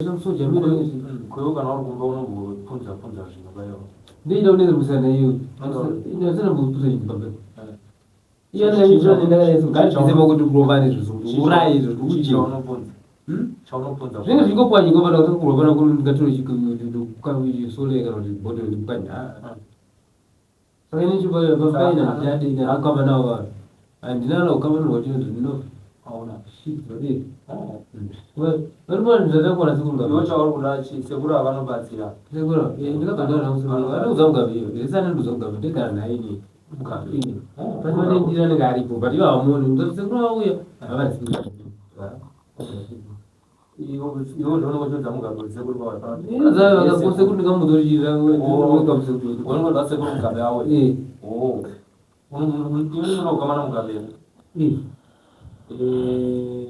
좀 소 재미를 그거가 나올 공부는 뭐 혼자 하시는 거예요. 내일 오늘 무슨 내일 이제 저는 무슨 건데 이거는 이거는 내가 해서 갈 기세 먹어도 고반이 좀 우라이 좀 우지 저는 본다. 내가 이거 봐 이거 봐라 그 고반하고 그러는 거 저기 그 국가위 소리가 나오지 뭐를 누가냐 저희는 지금 뭐 파이나 jadi 아까 말나와 안디나로 가면 어디는 너 아우나 시들이 왜 얼마나 저자 거라서 그런가 이거 저걸 몰라지 세구라 가는 바지야. 세구라 얘가 가다라고 생각하는 우정가 비요 예산은 우정가 비데 가나 이니 buka ini persoalan di dalam negara itu bagi awam untuk segera ya apa sih 이거 저는 거 좀 가고 세구라 가. ini saya agak pun segera kamu tuh di dalam kamu segera 오늘 거 나서 그럼 가be 아오. 오. 오늘 이거 가만 가be.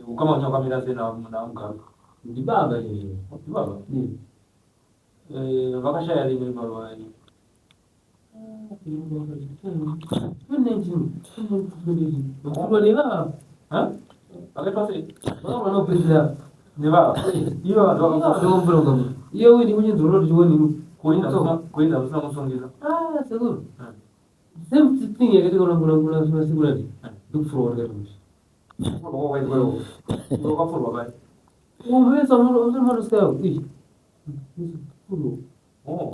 ukama nyoka mirase na 가. di baba ini di baba. vakashaya rini baba. Pakai pasti. Mana bisa? Neva. Iya, dong belum. Iya, ini punya dulu juga nih. koin dah langsung gitu. Segur. Sem sitting ya gitu kalau semua sebulan. Duk floor kan. Oh, wait. Itu apa full baba? Oh, sama harus kau. Ih. Oh.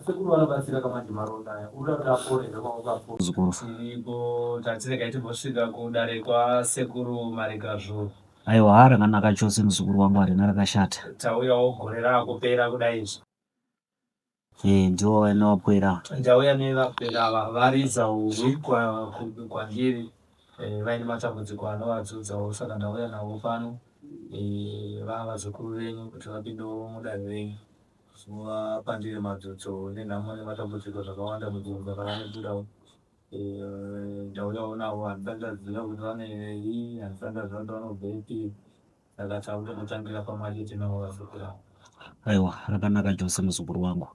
세구로 바시가 마지 마로다. 우라다 포레 저거가 포. 이거 자체가 이제 멋이가 고다리과 세구로 말이가죠. Aiwa haranganaka chose muzukuru wangu arina rakashata. Tauya ogorera kupera kudai. Ndiwo wena wapwera. Ndauya nevapera variza uzvikwa kwandiri vaine matambudziko anovadzudzawo saka ndauya navo pano vava vazukuru venyu kuti vapindewo mudanho renyu zvovapandire madzutso nenhamo nematambudziko zvakawanda munzvimbo dzakavanebudawo ndauyawo navo handisandaziva kuti vanei handisandaziva kuti vanobvepi saka tautonotangira pamachete navo vazukuru avo. Aiwa rakanaka chose muzukuru wangu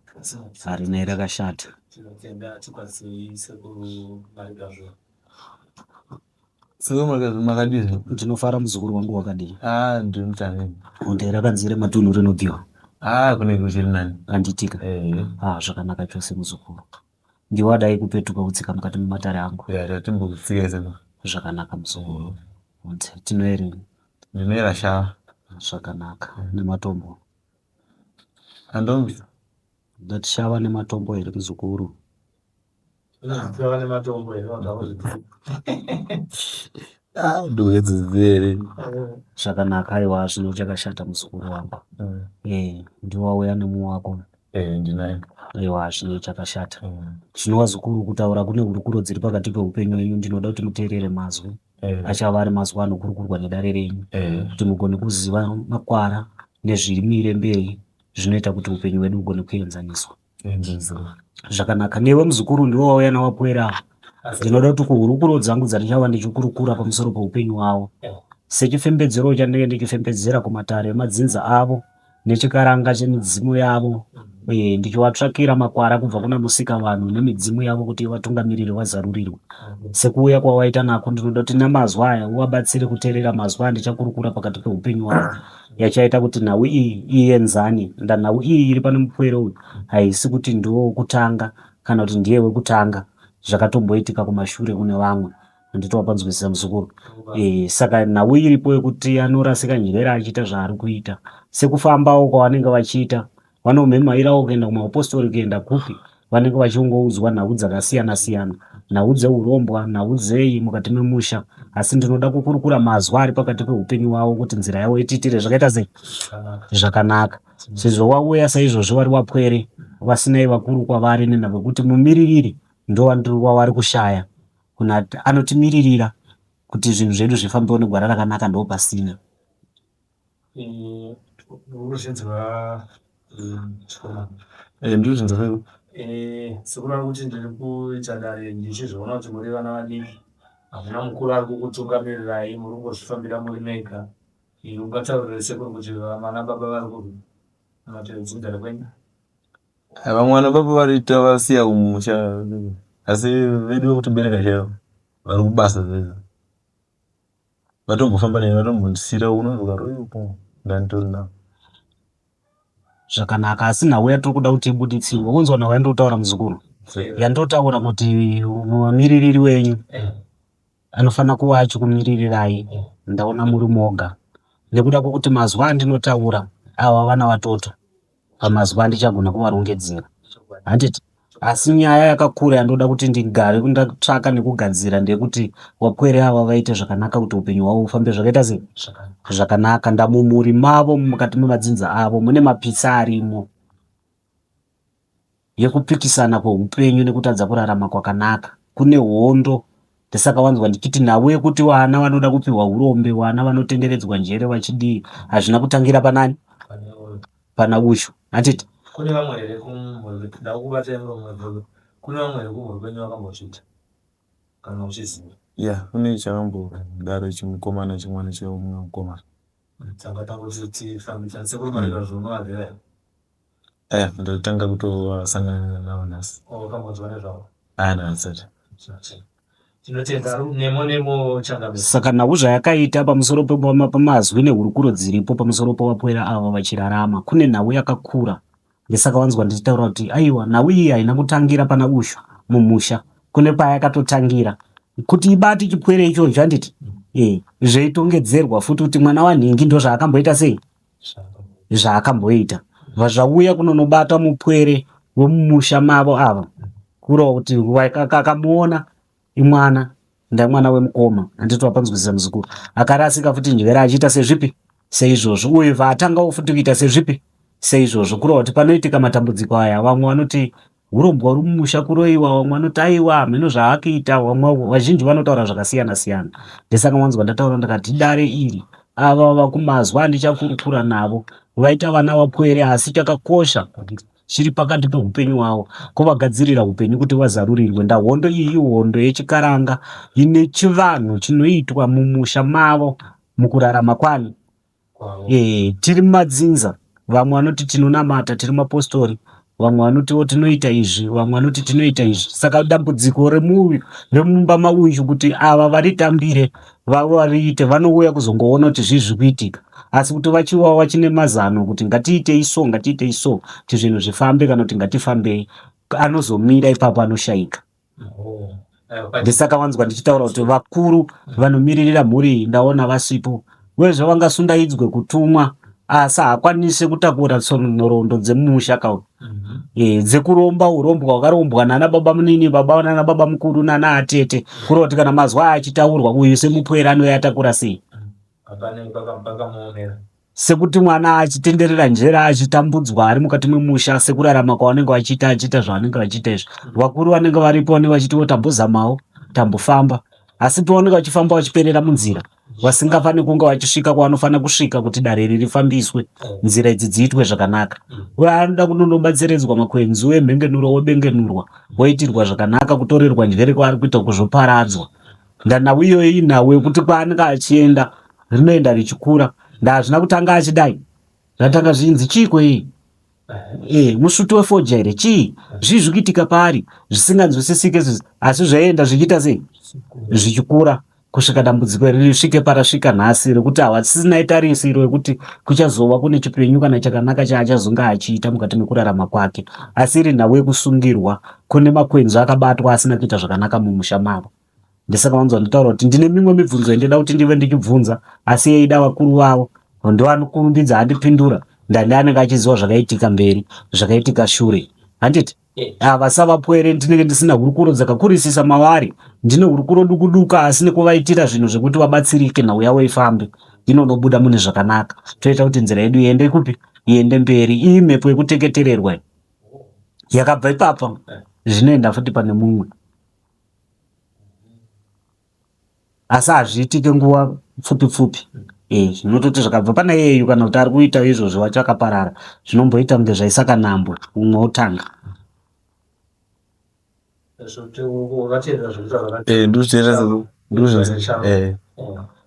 harinei rakashata. Tinotenda tikwanisei sekuru marigazvo. Sekuru marigazvo makadii? Ndinofara muzukuru wangu wakadii. Ndinotanga. Honde rakanzire matunhu rinobviwa. Kunenge kuchiri nani? Handitika. Zvakanaka chose muzukuru. Ndiwo adai kupetuka kutsika mukati mematare angu. Timbokutsika izvo. Zvakanaka muzukuru. Tinoere. Ndinoera shava. Zvakanaka. Nematombo. Andombi. Ndati shava nematombo here muzukuru. Shava nematombo here wakauzviziva. Ndokudzidzire. Zvakanaka aiwa zvino chakashata muzukuru wangu. Ndiwauya nemunhu wako. Ndinaye. Aiwa zvino chakashata. Zvinova zukuru kutaura kune hurukuro dziri pakati peupenyu hwenyu ndinoda kuti muteerere mazwi. Achava ari mazwi anokurukurwa nedare renyu. Kuti mugone kuziva makwara nezviri mberi zvinoita kuti upenyu hwedu hugone kuenzaniswa. Zvakanaka. Newe muzukuru ndiwo wauya nawapwera. Ndinoda kuti kuhurukuro dzangu dzandichava ndichikurukura pamusoro peupenyu hwavo sechifembedzero chandinenge ndichifembedzera kumatare emadzinza avo nechikaranga chemidzimu yavo ndichivatsvakira makwara kubva kuna musika vanhu nemidzimu yavo kuti vatungamiriri vazarurirwe. Sekuuya kwawaita nako ndinoda kuti namazwa aya uvabatsire kuteerera mazwa andichakurukura pakati peupenyu hwavo yachaita kuti nhau iyi ienzane. Nhau iyi iri pane mupwero uyu haisi kuti ndiwo wokutanga kana kuti ndiye wekutanga zvakatomboitika kumashure kune vamwe. Nditovapanzwisisa muzukuru. Saka nhau iripo yekuti anorasika njere achiita zvaari kuita sekufambawo kwavanenge vachiita vanomhemairawo kuenda kumaopostori kuenda kupi vanenge vachingoudzwa nhau dzakasiyana siyana, nhau dzeurombwa, nhau dzei mukati memusha. Asi ndinoda kukurukura mazwa ari pakati peupenyu hwavo kuti nzira yavo itiitire zvakaita sei zvakanaka. Sezvo wauya saizvozvo vari wapwere vasinei vakuru kwavari nenhava yekuti mumiririri ndo wavari kushaya. Kunati anotimiririra kuti zvinhu zvedu zvifambewo negwara rakanaka ndo pasina. Uruzvinzwa ndizvinzwa sekuru kuti ndiri kuita dare ndichizviona kuti muri vana vadiki hamuna mukuru ari kukutungamirirai muri kungozvifambira muri mega. Ungataurire sekuru kuti vana baba vari kupi matedzindare kwenyu? Vamwe vana baba variita vasiya kumusha asi vedu vekutibereka chaivo vari kubasa zvezvo. Vatombofamba neni vatombondisiyira uno ukaroipo ndandona zvakanaka asi nawe tiri kuda kuti ibuditsirwe unzwa nawe ndotaura muzukuru yandotaura kuti mumiririri wenyu anofana kuva achikumirirai ndaona muri moga nekuda kwokuti mazuva andinotaura ava vana vatoto pamazuva ndichagona kuvarongedzera handiti asi nyaya yakakura yandoda kuti ndigare ndatsvaka nekugadzira ndekuti wapwere ava vaite zvakanaka kuti upenyu hwavo ufambe zvakaita sei zvakanaka. Ndamumuri mavo mukati memadzinza avo mune mapitsa arimo yekupikisana kweupenyu nekutadza kurarama kwakanaka kune hondo. Ndisaka wanzwa ndichiti nawe kuti vana vanoda kupiwa urombe, vana vanotenderedzwa njere vachidii, hazvina kutangira panani pana ushu handiti kune vamwe here ndakubata kune vamwe here kumurwenyu vakambozvita kana uchiziva? Kune chakambodaro chimukomana chimwana cheumwe mukomana tsanga tangokuti fambidzana sekumareka zvonoavhera ndotanga kutosangana navo nhasi. Wakambonzwa nezvavo? Ndasati. Tinotenda nemo changamisa. Saka nawo zvayakaita pamusoro pamazwi nehurukuro dziripo pamusoro pavapwera ava vachirarama kune nhau yakakura. Ndisaka wanzwa ndichitaura kuti aiwa nhau iyi haina kutangira pana ushu mumusha, kune payakatotangira kuti ibati chipwere ichocho handiti zveitongedzerwa futi kuti mwana wanhingi ndo zvaakamboita sei zvaakamboita zvauya kunonobata mupwere wemumusha mavo ava kurova kuti akamuona imwana ndamwana wemukoma handiti wapanzwisisa muzukuru akarasika futi njere achiita sezvipi seizvozvo uye vatangawo futi kuita sezvipi seizvozvo kurova kuti panoitika matambudziko aya vamwe vanoti urombwa uri mumusha kuroiwa, vamwe vanoti aiwa mhino zvaakuita, vamwe vazhinji vanotaura zvakasiyana siyana. Ndisaka mwanzwa ndataura ndakati dare iri ava vakumazwa ndichakurukura navo vaita vana vapwere asi chakakosha chiri pakati peupenyu hwavo kuvagadzirira upenyu kuti vazarurirwe. Ndahondo iyi hondo yechikaranga ine chivanhu chinoitwa mumusha mavo mukurarama kwani. Tiri madzinza, vamwe vanoti tinonamata tiri mapostori, vamwe vanotiwo tinoita izvi, vamwe vanoti tinoita izvi. Saka dambudziko remumba mauyu kuti ava varitambire variite vanouya kuzongoona kuti zvizvi kuitika, asi kuti vachiwa vachine mazano kuti ngatiite iso kuti zvinhu zvifambe kana kuti ngatifambei, anozomira ipapo anoshaika. Ndisaka wanzwa ndichitaura kuti vakuru vanomiririra mhuri ndaona vasipo wezvo vangasundaidzwe kutumwa asi hakwanise kutakura nhoroondo dzemumusha kauyu dzekuromba urombwa hwakarombwa nana baba munini, baba nana baba mukuru nana atete, kurova kuti kana mazwa achitaurwa uyu semupwere anoyatakura sei, sekuti mwana achitenderera njera achitambudzwa ari mukati memusha sekurarama kwavanenge vachiita zvavanenge vachiita izvi. Vakuru vanenge varipo vanenge vachitiwo tambozamawo tambofamba, asi pavanenge vachifamba vachiperera munzira vasingafani kunge vachisvika kwavanofana kusvika kuti dare iri rifambiswe, nzira idzi dziitwe zvakanaka. Vanoda kunonobatsiredzwa makwenzi emhengenuro wobengenurwa woitirwa zvakanaka, kutorerwa njere kwaari kuita kuzvoparadzwa. Ndanhau iyoyi inhau yekuti kwaanenge achienda rinoenda richikura. Ndazvina kutanga achidai zvatanga zvinzi chiko iyi musvuti wefoja here chii zvii kuitika pari zvisinganzwisisike asi zvaenda zvichiita sei zvichikura kusvika dambudziko iri risvike parasvika nhasi rekuti havasisina tarisiro yekuti kuchazova kune chipenyu kana chakanaka chaachazonga achiita mukati mekurarama kwake, asi iri nhau yekusungirwa kune makwenzi akabatwa asina kuita zvakanaka mumusha mavo. Ndisaka wanzwa nditaura kuti ndine mimwe mibvunzo ndinoda kuti ndive ndichibvunza, asi yeida vakuru vavo ndovanokurumbidza handipindura ndani anenge achiziva zvakaitika mberi zvakaitika shure handiti. Ava savapwere ndinenge ndisina hurukuro dzakakurisisa mavari, ndine hurukuro dukuduka asi nekuvaitira zvinhu zvekuti vabatsirike nhau yavo ifambe inonobuda mune zvakanaka, toita kuti nzira yedu iende kupi, iende mberi. Iyi mhepo yekuteketererwa yakabva ipapa zvinoenda futi pane mumwe, asi hazviitike nguva pfupi pfupi. Zvinototi zvakabva pana yeyu kana kuti ari kuita izvozvo vachakaparara zvinomboita kunge zvaisaka nambwe umwe otanga.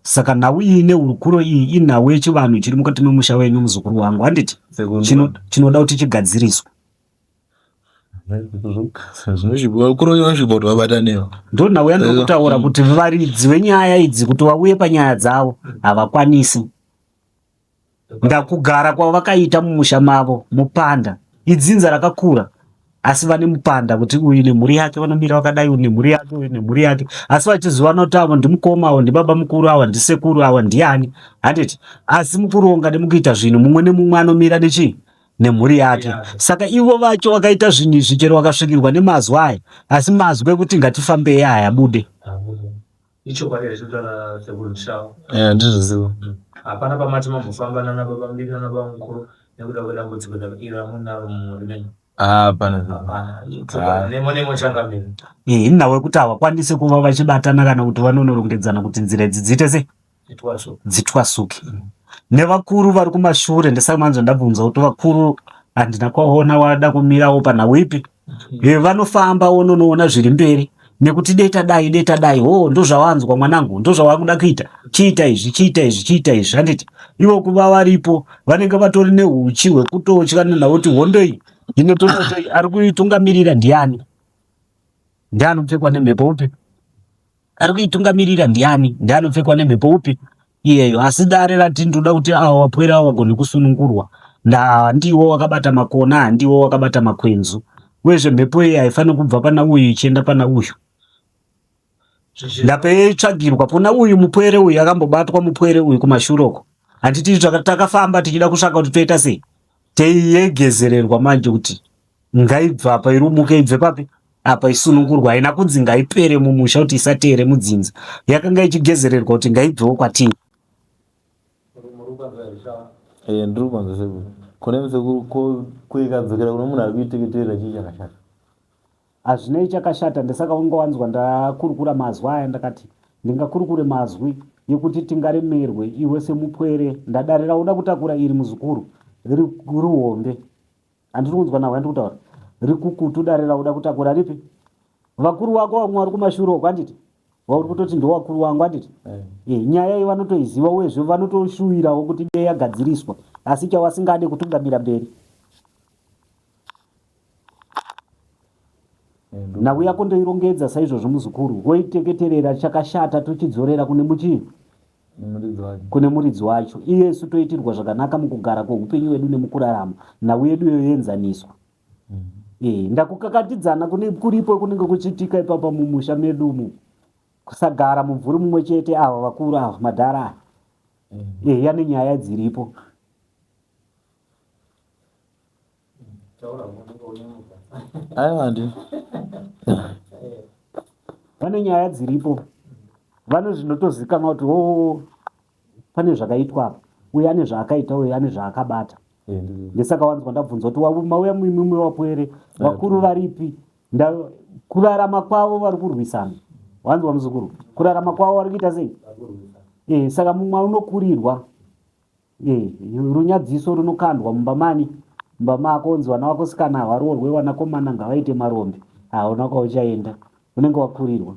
Saka nhau iyi nehurukuro iyi inhau yechivanhu chiri mukati memusha wenyu muzukuru wangu handiti chinoda kuti chigadziriswe. Ndo nhau yandokutaura kuti varidzi venyaya idzi kuti vauye panyaya dzavo havakwanisi. ndakugara kwavakaita mumusha mavo mupanda idzinza rakakura asi vane mupanda kuti uyu nemhuri yake vanomira vakadai uyu nemhuri yake uyu nemhuri yake asi vachizivana kuti avo ndimukoma avo ndibaba mukuru ava ndisekuru ava ndiani handiti asi mukuronga nemukuita zvinhu mumwe nemumwe anomira nechii nemhuri yake saka ivo vacho vakaita zvinhu izvi chero vakasvikirwa nemazwi aya asi mazwi ekuti ngatifambei aya bude icho kwari zvitara sekurushawo ndizvo hapana pamati mambofambana navo pambiri navo mukuru nekuda kwedambudziko ira munaro mumuri hapana nemo changamira nawe kuti havakwanisi kuva vachibatana kana kuti vanonorongedzana kuti nzira idzi dziite sei dzitwasuke nevakuru vari kumashure ndisamanzwa ndabvunza kuti vakuru handina kwaona wada kumirawo panhau ipi vanofamba wononoona zviri mberi nekuti deta dai ndozvawanzwa mwanangu ndozvawakuda kuita chiita izvi handiti ivo kuva varipo vanenge vatori neuchi hwekutotya nenhauti hondo iyi inototoi ari kuitungamirira ndiani ndianopfekwa nemhepo upi ari kuitungamirira ndiani ndianopfekwa nemhepo upi iyeyo asi dare rati ndoda kuti avo vapwera vagone kusunungurwa ndiwo wakabata makona ndiwo wakabata makwenzu wezve mhepo iyi haifaniri kubva pana uyu ichienda pana uyu ndapeitsvagirwa pona uyu mupwere uyu akambobatwa mupwere uyu kumashuroko handiti takafamba tichida kusvaka kuti toita sei teiyegezererwa manje kuti ngaibve apa irumuke ibve papi apa isunungurwa haina kunzi ngaipere mumusha kuti isateere mudzinza yakanga ichigezererwa kuti ngaibvewo kwatini ndiri kwanza sekuru kune musekuru kuikadzokera kuno munhu ari kuiteketerera chii chakashata hazvinei chakashata ndisaka ungowanzwa ndakurukura mazwi aya ndakati ndingakurukure mazwi yekuti tingaremerwe iwe semupwere ndadarira uda kutakura iri muzukuru rihombe handiri kunzwa nawo handiri kutaura rikukutu darira uda kutakura ripi vakuru vako vamwe vari kumashure uko handiti vauri kutoti ndo vakuru vangu handiti nyaya iyi vanotoiziva wezve vanotoshuwirawo kuti dei yagadziriswa asi chawasingade kutungamira mberi nawe yako ndoirongedza saizvozvo muzukuru woiteketerera chakashata tochidzorera kune muchii kune muridzi wacho iyesu toitirwa zvakanaka mukugara kweupenyu hwedu nemukurarama nawe yedu yoenzaniswa ndakukakatidzana kuripo kunenge kuchitika ipapa mumusha medumu kusagara mumvuri mumwe chete ava vakuru ava madhara yane nyaya dziripo vane nyaya dziripo vane zvinotozikanwa kuti pane zvakaitwa apa uye ane zvaakaita uye ane zvaakabata ndisaka wanzwa ndabvunza kuti mauya mumwe wapwere vakuru varipi kurarama kwavo vari kurwisana wanzwa muzukuru kurarama kwavo vari kuita sei saka mumwe unokurirwa runyadziso runokandwa mumba mako onzi vana vakosikana varorwe vanakomana ngavaite marombe hauna kwauchaenda unenge wakurirwa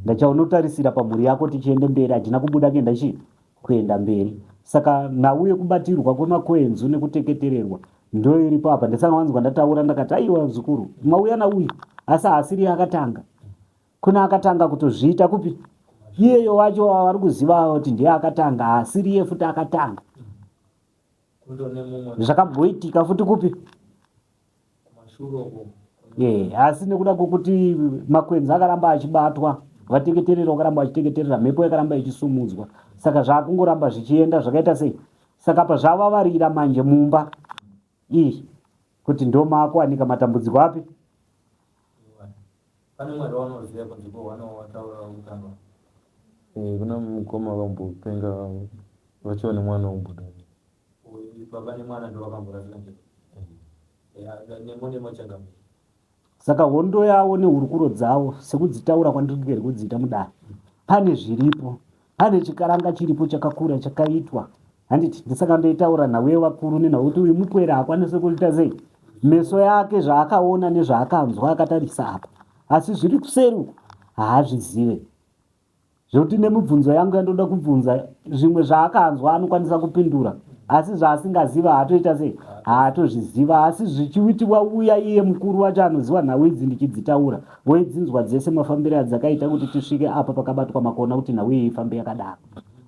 ndachaunotarisira pamhuri yako tichiende mberi hachina kubuda kuenda chii kuenda mberi saka nhau yekubatirwa kwemakwenzu nekuteketererwa ndo iripo apa ndisanga wanzwa ndataura ndakati aiwa zukuru mauya nauyu asi haasiri akatanga kuna akatanga kutozviita kupi iyeyo wacho vari kuziva kuti ndiye akatanga haasiriye futi akatanga zvakabhoitika futi kupi asi nekuda kwokuti makwenzi akaramba achibatwa vateketerera vakaramba vachiteketerera mhepo yakaramba ichisumudzwa saka zvakungoramba zvichienda zvakaita sei saka pa zvavavarira manje mumba iyi kuti ndo maakuwanika matambudziko api kuna mukoma akambopenga vachione mwana wombuda baba nemwana ndo vakamborazira nemo changamira saka hondo yavo nehurukuro dzavo sekudzitaura kwandiri kugere kudziita mudare pane zviripo pane chikaranga chiripo chakakura chakaitwa handiti ndisaka ndoitaura nhau yevakuru nenhau kuti uyu mupwera hakwanisi kuita sei meso yake zvaakaona nezvaakanzwa akatarisa apa asi zviri kuseri uku haazvizive zvokuti nemibvunzo yangu yandoda kubvunza zvimwe zvaakanzwa anokwanisa kupindura asi zvaasingaziva haatoita sei haatozviziva asi zvichiitiwa uya iye mukuru wacho anoziva nhau idzi ndichidzitaura woidzinzwa dzese mafambiro adzakaita kuti tisvike apa pakabatwa makona kuti nhau iyi ifambe yakadaro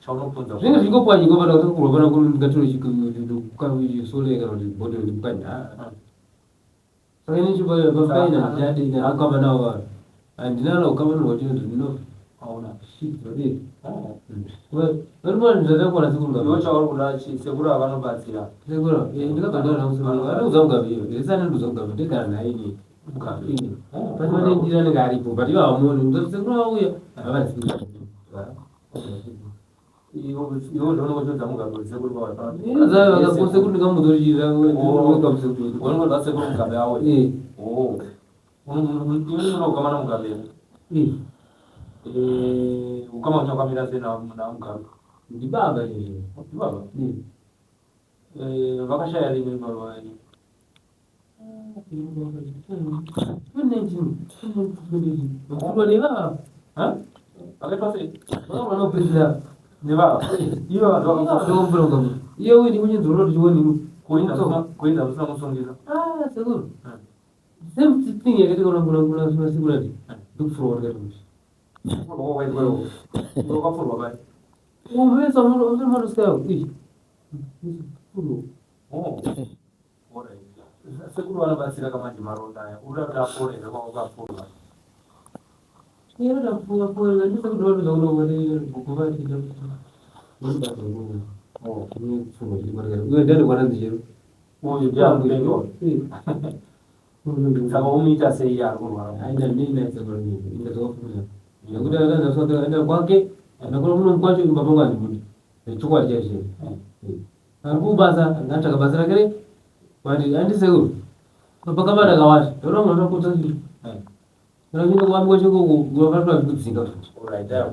chaunopunza zvinge zvingopwanyi ngopana kutakurwa pana kungatinochikasoleka kuti bhodhi ndipukanya saka ine chibayo papaina ndichadina akamba nawo vanhu handinana kukamanirwa chino ndino auna shizodii varimandizatakwana iwo chauri kuda sekuru avanobatsira sekura ndikabhadara nakusekuru anauzamugaviyo ndisane nduzamugaviyo ndegara naye ini pachimanendira nenge aripo but ivo havamoni sekuru vauya havadzii iwo ndonochodza mugabe sekuru vakasekuru ndikamuzochira unongoda sekuru mugabe awo unokamana mugabe ukama uchakamira sei na mugabe ndibaba baba vakashaya rini baba vani vakaitwa sei vanopedzisa nevava ivo vantu iyo wini kunyenzorora tichioni kuenda musina musungisa sekuru same thing yakatika sikurati ndikufura wakati wakafurwa bai umesa manoskayo sekuru vanobatsira kamanje maronda aya uda kuti aporera kwakafurwa uyu ndiamupengo saka umuita sei ari kurwara nekuti akaenda kwake ndakona muno kwacho imba pangu handibudi chokwadi chacho ari kubasa ngataka basa rake wati handisekuru pakamada kawati ndaona mwana wakota rakina kuambiwa choko vafatwa vikudzinga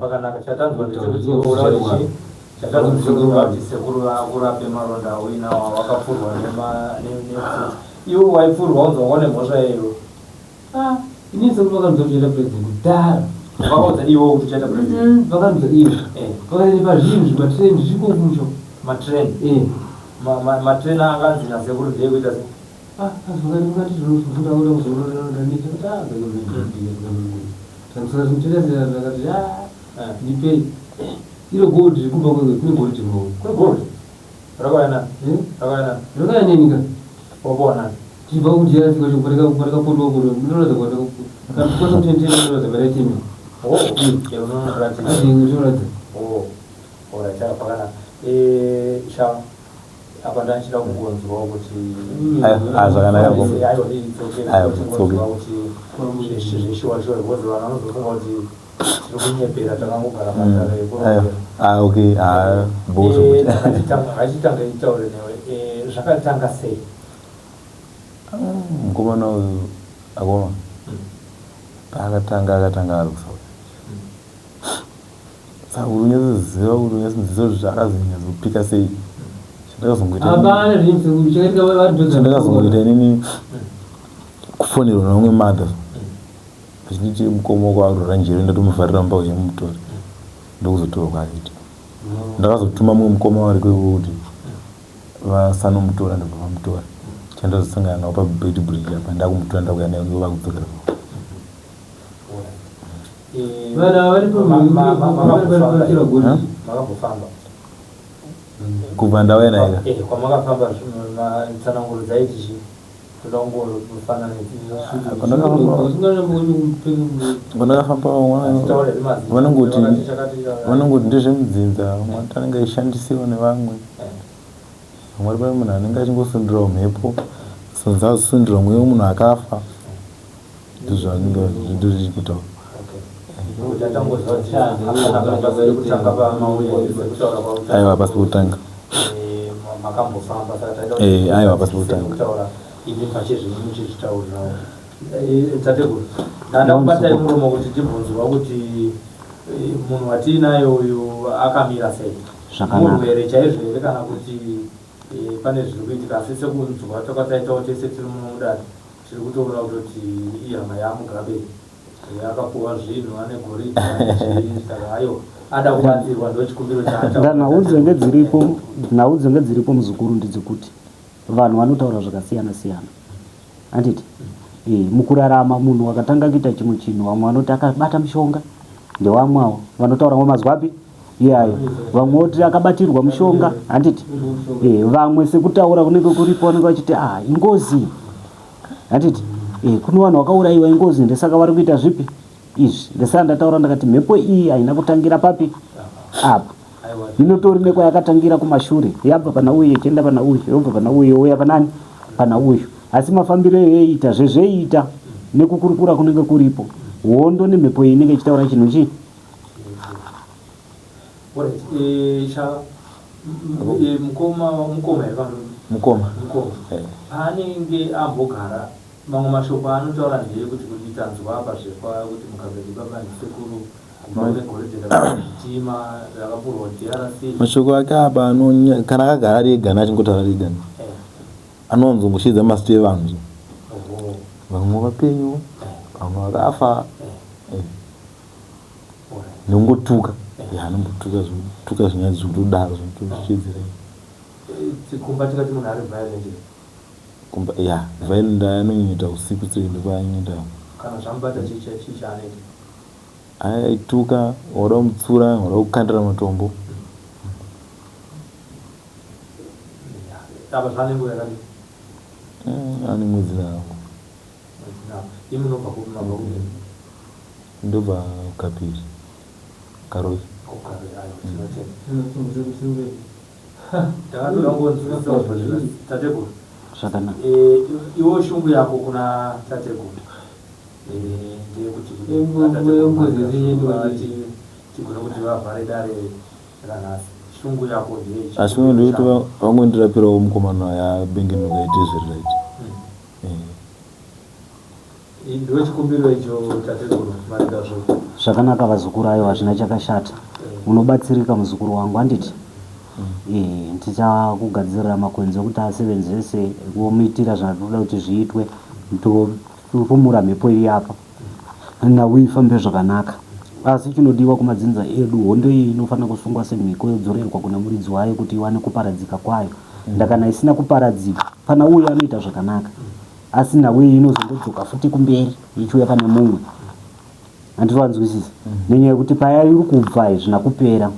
pakanaka chatanzwa chatazoti sekuru vakurape maronda uinawa wakafurwa iwo waifurwa unzongone mhosva yeyo inini sekuru vakanzocheta president kudhara vakaudza iwo kuti chaita president vakanudza ivo vakaipa zvinhu zvimatreni zvichikokucho matreni matreni anganzi nasekuru ndeyekuita se azvakati zvinofunda kuda kuzonoranditakati ndipei iro gold rikuba kune gold kwegold rakayana rakayanenika wabona chibva kujerasikwacho parakapondwa kuno ndinoratidza kwasa kutentena ndinoratidza paraitemi ndinoratidza chakapakana apa ndachida kungonzwawo kuti zveshiwa shiwa because vanhu vanozofunga kuti tiri kunyepera takangogara mataraachitanga itaure newe zvakatanga sei mukomana uyu akoma paakatanga ari kusauri saka uri unyazoziva kuti unyazoziva kuti akazinyazopika sei chandakazongoita inini kufonerwa naumwe madha achinditi mukoma wako arora njere ndatomuvharira mumba yemutori ndokuzotorwa kwaakaita ndakazotuma mumwe mukoma wari kweko kuti vasanomutora ndabva vamutora chandazosangana nawo pabed bridge apa ndakumutora ndakuya nayo ivo vakudzokera makambofamba kubva ndauya naika kwamakafamba tsananguro dzaiti pandakafamba vanongoti ndezvemudzinza mwati anenge aishandisiwa nevamwe vamwari pai munhu anenge achingosundirawo mhepo sonza azosundira mwewo munhu akafa ndozvanenge zvidorichikutaura aiwa pasi pekutanga aiwa pasi pekutanga ini pachezvinhu chichitaurirawo tateguru ndandakubatai muromo kuti tibvunzwa kuti munhu watinayo uyu akamira sei murwere chaizvo here kana kuti pane zviri kuitika asi sekunzwa takataitawo tese tiri muno mudare tiri kutoona kutoti ihama yamugabe akapuwa zvinhu ane goridhe saka ayo ada kubatsirwa ndochikumbiro chaacha nhau dzenge dziripo muzukuru ndedzekuti vanhu vanotaura zvakasiyana siyana handiti mukurarama munhu wakatanga kuita chimwe chinhu vamwe vanoti akabata mushonga ndevamwewo vanotaura mamazwapi iyayo vamwe voti akabatirwa mushonga handiti vamwe sekutaura kunenge kuripo vanenge vachiti ingozi handiti kune vanhu vakaurayiwa ingozi ndesaka vari kuita zvipi izvi ndesaka ndataura ndakati mhepo iyi haina kutangira papi apa inotori nekwayakatangira kumashure yabva pana uyu ichienda pana uyu yobva pana uyu youya panani pana uyu asi mafambiro eyoita zvezveita nekukurukura kunenge kuripo hondo nemhepo iyi inenge ichitaura chinhu chii mukoma paanenge ambogara mamwe mashoko anotaura ndeye kuti tanzwa pazvikwa kuti mukabedi baba ndisekuru mashoko ake apa kana akagara ari ega achingotaura ari ega anonzongoshidza masito evanhu vamwe vapenyu vamwe vakafa nongotuka anombotuka zvinyanzi zvekutodaro zvinotochiedzerei violent anonyoita usiku tsende kwaanyoita aituka wada mutsura wada kukandira matombo ane mwedzi nangu ndobva Kapiri Karoi zvakanaka iwo shungu yako kuna tateguru asi ndikuti vamwe ndirapirawo mukomana yabengenuka itezveriraiti ndochikumbiro icho tateguru maringazvo zvakanaka vazukuru ayo hazvina chakashata unobatsirika muzukuru wangu handiti ndichakugadzirira makwenzi ekuti asevenzese womuitira zvatoda kuti zviitwe topumura mhepo iri apa nawe ifambe zvakanaka asi chinodiwa kumadzinza edu hondo iyi inofanira kusungwa semhiko yodzorerwa kuna muridzi wayo kuti iwane kuparadzika kwayo ndakana isina kuparadzika pana uyo anoita zvakanaka asi nawe inozondodzoka futi kumberi ichiuya pane mumwe handitowanzwisisa nenyaya yekuti paya iri kubva hazvina kupera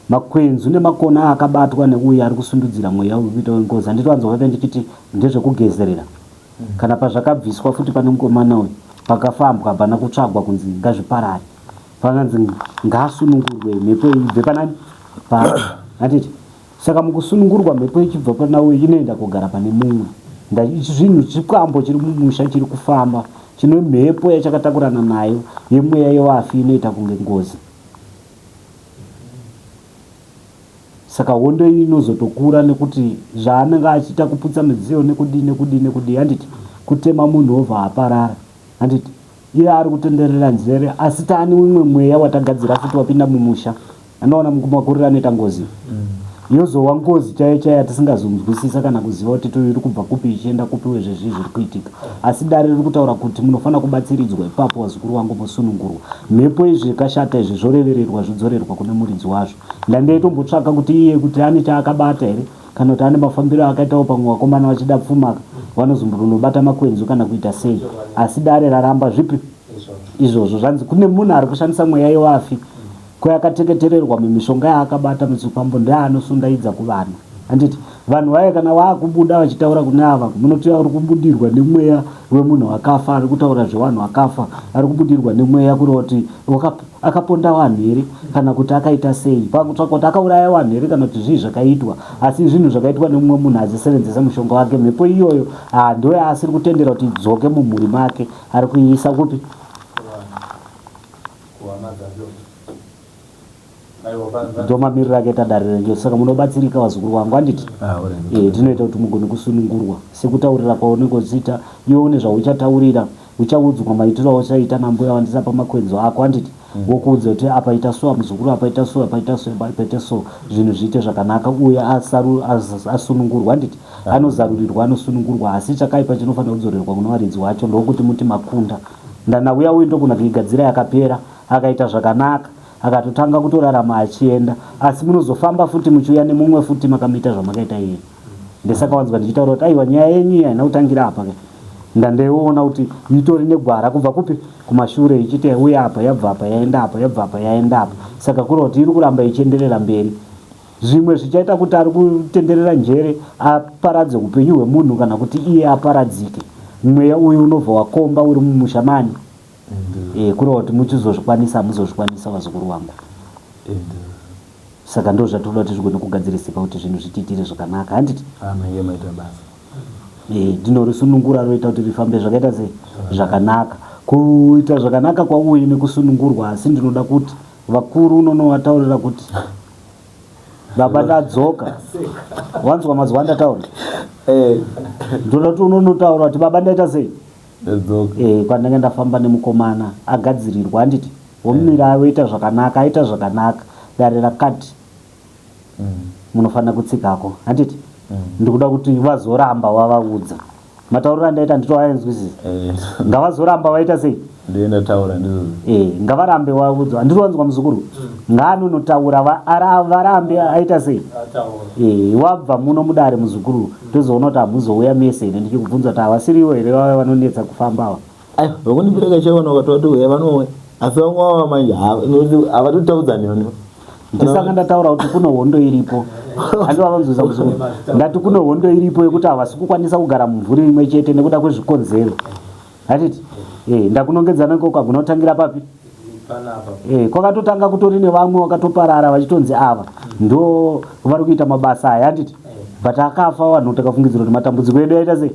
makwenzu nemakona akabatwa neuyo ari kusundudzira mweya wekuita wengozi handitowanzwa ndichiti ndezvekugezerera kana pazvakabviswa futi pane mukomana uyu pakafambwa hapana kutsvagwa kunzi ngazviparare pakanzi ngaasunungurwe mhepo ibve panani handiti saka mukusunungurwa mhepo ichibva pana uyu inoenda kugara pane mumwe zvinhu chikwambo chiri mumusha chiri kufamba chine mhepo yachakatakurana nayo yemweya yevafi inoita kunge ngozi saka hondo iyi inozotokura nekuti zvaanenge achiita kuputsa midziyo nekudini handiti kutema munhu obva aparara handiti iye ari kutenderera nzere asi taani umwe mweya watagadzira futi wapinda mumusha anoona mukumakurira anoita ngozi yozowa ngozi chaiyo chaiyo yatisingazonzwisisa kana kuziva kuti iri kubva kupi ichienda kupi wezvezvi zviri kuitika asi dare riri kutaura kuti munofanira kubatsiridzwa ipapo wazukuru wangu musunungurwa mhepo izvi ikashata izvi zvorevererwa zvidzorerwa kune muridzi wazvo ndandaitombottsvaka kuti iye kuti ane chaakabata here kana kuti ane mafambiro akaitawo pamwe vakomana vachida pfumaka vanozombonobata makwenzu kana kuita sei asi dare raramba zvipi izvozvo zvanzi kune munhu ari kushandisa mweya yevafi kwayakateketererwa mumishonga yaakabata muchipambo ndeanosundaidza kuvana handiti vanhu vaye kana waakubuda vachitaura kune ava munoti ari kubudirwa nemweya wemunhu wakafa ari kutaura zvevanhu vakafa ari kubudirwa nemweya kuroti akaponda vanhu here kana kuti akaita sei pakutsvaka kuti akauraya vanhu here kana kuti zvii zvakaitwa asi zvinhu zvakaitwa nemumwe munhu azisevenzesa mushonga wake mhepo iyoyo ndo yaasiri kutendera kuti idzoke mumhuri make ari kuiisa kupi ndomamiriro ake tadarirenge saka munobatsirika vazukuru wangu handiti tinoita kuti mugone kusunungurwa sekutaurira kwaunenge uchiita iwe une zvauchataurira uchaudzwa maitiro auchaita nambuya wandisa pamakwenzo ako handiti wokuudza kuti apaita so muzukuru apaita so apaita so zvinhu zviite zvakanaka uye asunungurwa handiti anozarurirwa anosunungurwa asi chakaipa chinofanira kudzorerwa kuna varidzi wacho ndokuti muti makunda ndanauya uyu ndogona kuigadzira yakapera akaita zvakanaka akatotanga kutorarama achienda asi munozofamba futi muchiuya nemumwe futi makamiita zvamakaita iye ndesaka wanzwa ndichitaura kuti aiwa nyaya yenyu haina kutangira apa ndandeiona kuti itori negwara kubva kupi kumashure ichiti uya apa yabva apa yaenda apa yabva apa yaenda apa. Saka kureva kuti iri kuramba ichienderera mberi. Zvimwe zvichaita kuti ari kutenderera njere aparadze upenyu hwemunhu kana kuti iye aparadzike. Mweya uyu unobva wakomba uri mumushamani. Kureva kuti muchizozvikwanisa muzozvikwanisa vazukuru vangu. Saka ndo zvatoda kuti zvigone kugadzirisika kuti zvinhu zvitiitire zvakanaka handiti. Mange maita basa. Ndinorisunungura roita kuti rifambe zvakaita sei zvakanaka. Kuita zvakanaka kwauyu nekusunungurwa, asi ndinoda kuti vakuru unonowataurira kuti baba ndadzoka. Wanzwa mazuva andataura? Ndoda kuti unonotaura kuti baba ndaita sei? Pandanga ndafamba nemukomana agadzirirwa handiti. Womira woita zvakanaka, aita zvakanaka. Dare rakati munofanira kutsikako handiti. Ndikuda kuti vazoramba wavaudza. Matauriro andaita nditoaenzwisisa. Ngavazoramba vaita sei? Ndienda taura ndizo. Ngavarambe vaudza. Andiriwanzwa muzukuru. Nganonotaura varambe aita sei? Wabva muno mudare muzukuru. Tozoona kuti hamuzouya mese ine ndichikubvunza kuti havasiriwo here vave vanonetsa kufamba ava. Vakundipereka chaona ukatoa kuti uya vanowe. Asi vamwe vava manje havatotaudzani vano. Ndisanga ndataura kuti kuno hondo iripo. Handivavanzwisa muzukuru. Ndati kuno hondo iripo yekuti havasi kukwanisa kugara mumvuri imwe chete nekuda kwezvikonzero. Hatiti? Ndakunongedzana koka kunotangira papi? Kwakatotanga kutori nevamwe vakatoparara vachitonzi ava ndo vari kuita mabasa aya handiti. But akafa vanhu takafungidzira kuti matambudziko edu yaita sei?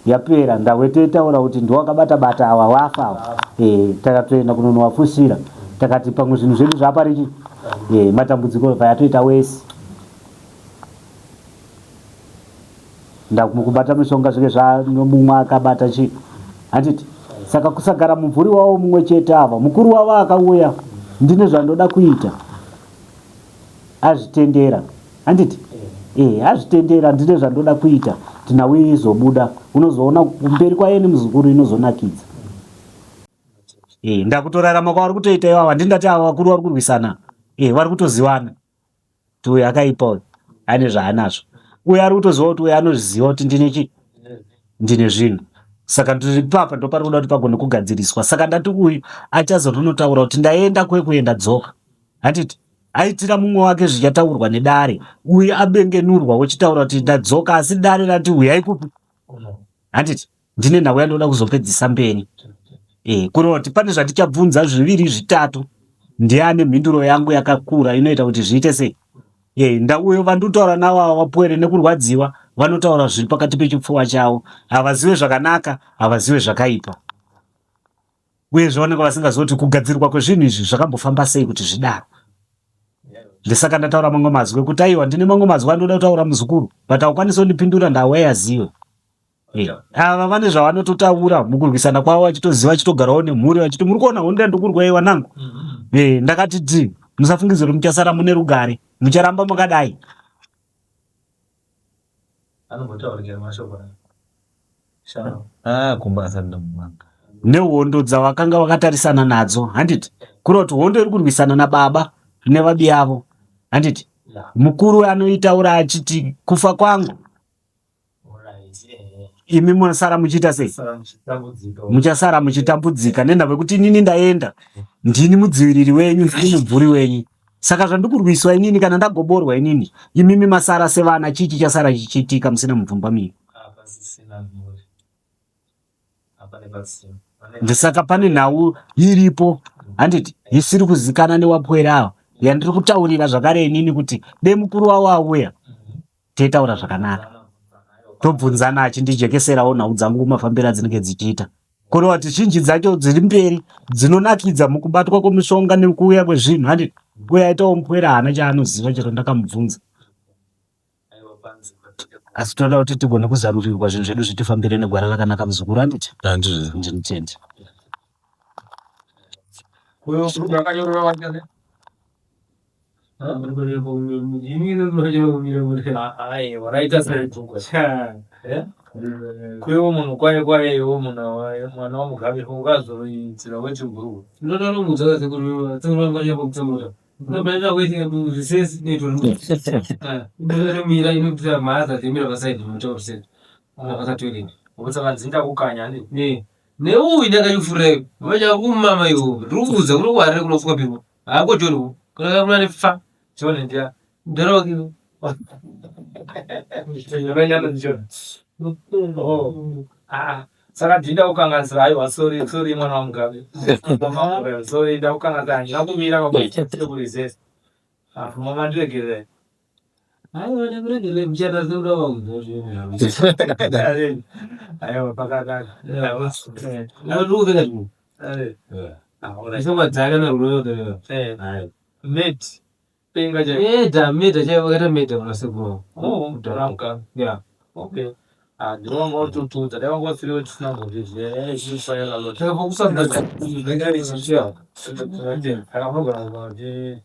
Yapera. Ndawetetaura kuti ndowakabata bata ava wafa ava. Takatoenda kunonovafushira. Takati pamwe zvinhu zvedu zvaparichi matambudziko vayatoita wese. Ndamukubata mishonga zvike zvanomumwe akabata chi handiti. Saka kusagara mumvuri wavo mumwe chete ava. Mukuru wavo akauya ndine zvandoda kuita. Azvitendera handiti. Azvitendera ndine zvandoda kuita. Tinauye izobuda. Unozoona kumberi kwaye nemuzukuru inozonakidza. Ndakutorarama kwavari kutoita ivava. Ndindati ava vakuru vari kurwisana. Vari kutozivana. Kuti uyu akaipa uyu ane zvaanazvo. Uyu ari kutoziva kuti uyu anozviziva kuti ndine chi? Ndine zvinhu. Saka ndiri papa ndo pari kuda kuti pagone kugadziriswa. Saka ndati uyu achazotonotaura kuti ndaenda kwekuenda dzoka. Handiti aitira mumwe wake zvichataurwa nedare. Uyu abengenurwa uchitaura kuti ndadzoka asi dare rati uyu aikupi. Handiti ndine nhau yandoda kuzopedzisa mberi. Kureva kuti pane zvatichabvunza zviviri zvitatu. Ndiane mhinduro yangu yakakura inoita kuti zviite sei. Ndauyo vandotaura navo vapwere nekurwadziwa vanotaura zviri pakati pechipfuva chavo. Havazive zvakanaka, havazive zvakaipa. Uye zvaoneka vasingazivi kuti kugadzirwa kwezvinhu izvi zvakambofamba sei kuti zvidaro. Ndisaka ndataura mamwe mazwi kuti aiwa ndine mamwe mazwi andoda kutaura muzukuru. But haukwanisi kundipindura ndawayazive. Ava vane zvavanototaura mukurwisana kwavo vachitoziva vachitogarawo nemhuri vachiti muri kuona hondo ndokurwaiwa nangu. Ndakati ti musafungidzira kuti muchasara mune rugare. Mucharamba makadai. Kumbasa ndamumanga. Nehondo dzavakanga vakatarisana nadzo handiti. Kureva kuti hondo iri kurwisana nababa nevabi avo handiti. Mukuru anoitaura achiti kufa kwangu imi munosara muchiita sei? Muchasara muchitambudzika nendava yekuti inini ndaenda. Ndini mudziviriri wenyu, ndini mumvuri wenyu. Saka zvandikurwiswa inini kana ndagoborwa inini, imimi masara sevana chichi chasara chichiitika musina mubvumba mimi. Ndisaka pane nhau iripo handiti isiri kuzikana newapwera ava yandiri kutaurira zvakare inini kuti dei mukuru wavo auya toitaura zvakanaka. Tobvunzana achindijekeserawo nhau dzangu mafambiro adzinenge dzichiita. Kureva kuti zhinji dzacho dziri mberi dzinonakidza mukubatwa kwemishonga nekuuya kwezvinhu handiti. Uye aitawo mupwera haana chaanoziva chero ndakamubvunza. Asi toda kuti tigone kuzarurirwa zvinhu zvedu zvitifambire negwara rakanaka muzukuru handiti. Ndinotenda. Kwewo munhu kwayewo mwana wamugabe ukazoitsira wechiguru. Ndoda nomudza sekuru tsinga ngaya kumtsamura. Ndabenda waiting to recess neto. Ndoda mira inopita maza timira basaidi mutorsel. Akatwelini. ubusanganzinda kukanya ndi neuyu ndakachifureko vacha kumama iwo ndikuudza kuti kuwarire kunofuka pipo akocholiwo kunakakunani fa chone ndia ndarokiwo nyanya ndicho saka ndinda kukanganisira aiwa sorry mwana wa mugabe sorry ndakukanganisira ndakumira kwakuizesa mama ndiregere aiwa ndakuregere mchata zeuda wangu ayo pakataka ndikuupekatu isomadzaka naruloyotolewa mate penga je meta chaivakata meta kunasekuro ndaramka ya okay ndiwanga ututudza ndaiwanga usiri wetisina muzvizvifaira lot takapakusanda akafanogona kuti